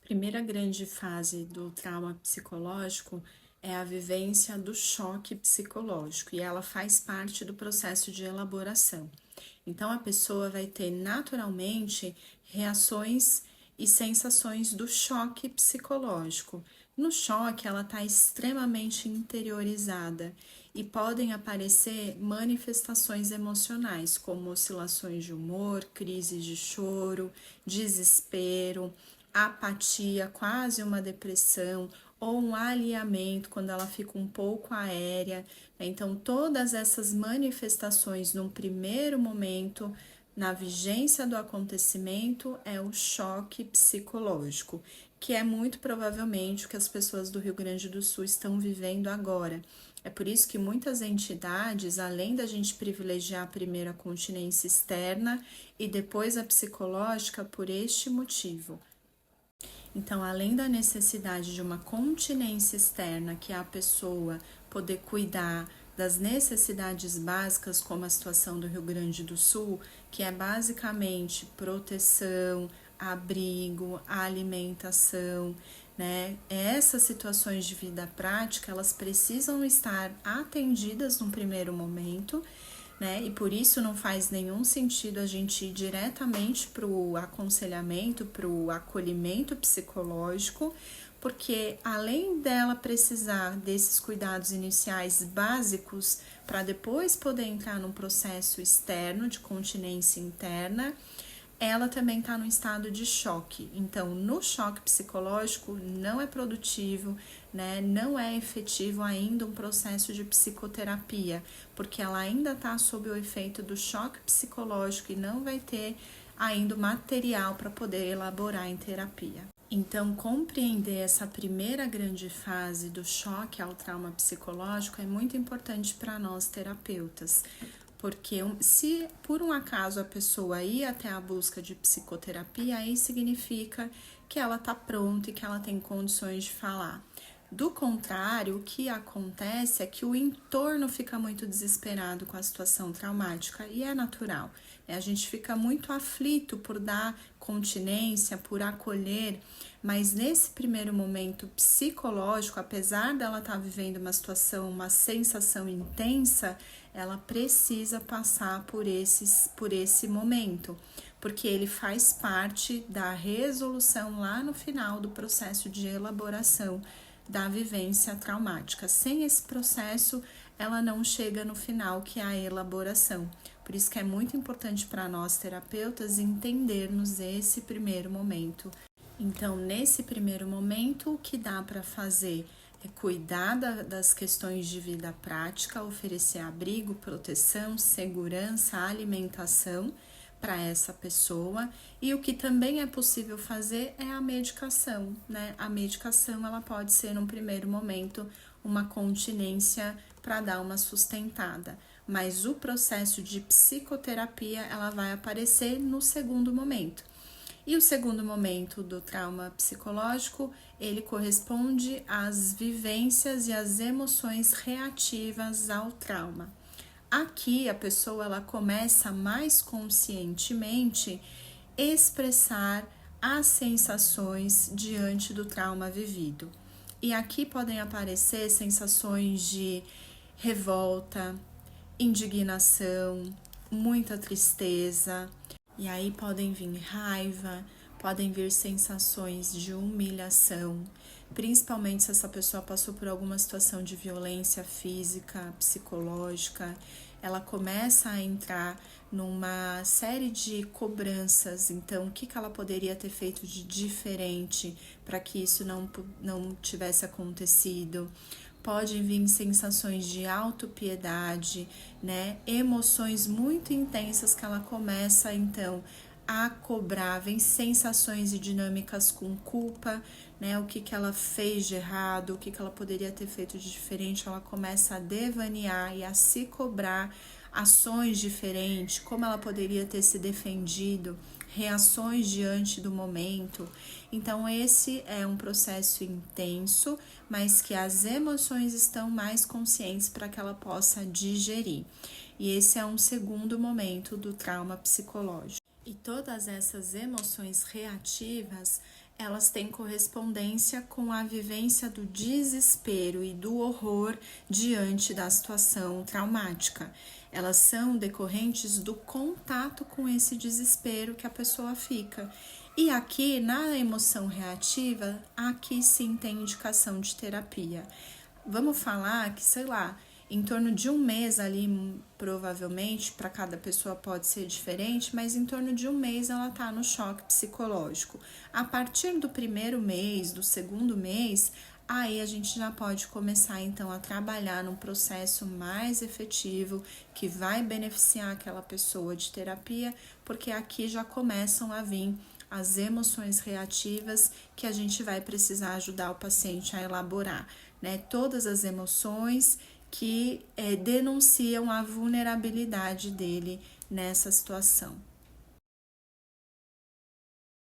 Primeira grande fase do trauma psicológico é a vivência do choque psicológico e ela faz parte do processo de elaboração. Então a pessoa vai ter naturalmente reações e sensações do choque psicológico. No choque, ela está extremamente interiorizada e podem aparecer manifestações emocionais, como oscilações de humor, crises de choro, desespero, apatia, quase uma depressão, ou um alinhamento, quando ela fica um pouco aérea. Então, todas essas manifestações, num primeiro momento, na vigência do acontecimento, é o choque psicológico, que é muito provavelmente o que as pessoas do Rio Grande do Sul estão vivendo agora. É por isso que muitas entidades, além da gente privilegiar primeiro a continência externa e depois a psicológica, por este motivo. Então, além da necessidade de uma continência externa, que é a pessoa poder cuidar das necessidades básicas, como a situação do Rio Grande do Sul, que é basicamente proteção, abrigo, alimentação, né? Essas situações de vida prática, elas precisam estar atendidas num primeiro momento, né? E por isso não faz nenhum sentido a gente ir diretamente para o aconselhamento, para o acolhimento psicológico, porque além dela precisar desses cuidados iniciais básicos para depois poder entrar num processo externo de continência interna, ela também está no estado de choque. Então, no choque psicológico, não é produtivo, né? Não é efetivo ainda um processo de psicoterapia, porque ela ainda está sob o efeito do choque psicológico e não vai ter ainda o material para poder elaborar em terapia. Então, compreender essa primeira grande fase do choque ao trauma psicológico é muito importante para nós terapeutas, porque se por um acaso a pessoa ir até a busca de psicoterapia, aí significa que ela está pronta e que ela tem condições de falar. Do contrário, o que acontece é que o entorno fica muito desesperado com a situação traumática e é natural. A gente fica muito aflito por dar continência, por acolher, mas nesse primeiro momento psicológico, apesar dela estar vivendo uma situação, uma sensação intensa, ela precisa passar por esse momento, porque ele faz parte da resolução lá no final do processo de elaboração da vivência traumática. Sem esse processo, ela não chega no final, que é a elaboração. Por isso que é muito importante para nós terapeutas entendermos esse primeiro momento. Então, nesse primeiro momento, o que dá para fazer é cuidar das questões de vida prática, oferecer abrigo, proteção, segurança, alimentação para essa pessoa. E o que também é possível fazer é a medicação, né? A medicação, ela pode ser, num primeiro momento, uma continência para dar uma sustentada, mas o processo de psicoterapia, ela vai aparecer no segundo momento. E o segundo momento do trauma psicológico, ele corresponde às vivências e às emoções reativas ao trauma. Aqui a pessoa ela começa mais conscientemente expressar as sensações diante do trauma vivido. E aqui podem aparecer sensações de revolta, indignação, muita tristeza, e aí podem vir raiva, podem vir sensações de humilhação, principalmente se essa pessoa passou por alguma situação de violência física, psicológica. Ela começa a entrar numa série de cobranças. Então, o que ela poderia ter feito de diferente para que isso não tivesse acontecido? Podem vir sensações de autopiedade, né? Emoções muito intensas que ela começa, então, a cobrar, vem sensações e dinâmicas com culpa, né? O que ela fez de errado, o que ela poderia ter feito de diferente, ela começa a devanear e a se cobrar ações diferentes, como ela poderia ter se defendido, reações diante do momento. Então, esse é um processo intenso, mas que as emoções estão mais conscientes para que ela possa digerir. E esse é um segundo momento do trauma psicológico. E todas essas emoções reativas, elas têm correspondência com a vivência do desespero e do horror diante da situação traumática. Elas são decorrentes do contato com esse desespero que a pessoa fica. E aqui, na emoção reativa, aqui sim tem indicação de terapia. Vamos falar que, sei lá, em torno de um mês ali, provavelmente, para cada pessoa pode ser diferente, mas em torno de um mês ela tá no choque psicológico. A partir do primeiro mês, do segundo mês, aí a gente já pode começar então a trabalhar num processo mais efetivo que vai beneficiar aquela pessoa de terapia, porque aqui já começam a vir as emoções reativas que a gente vai precisar ajudar o paciente a elaborar, né? Todas as emoções que denunciam a vulnerabilidade dele nessa situação.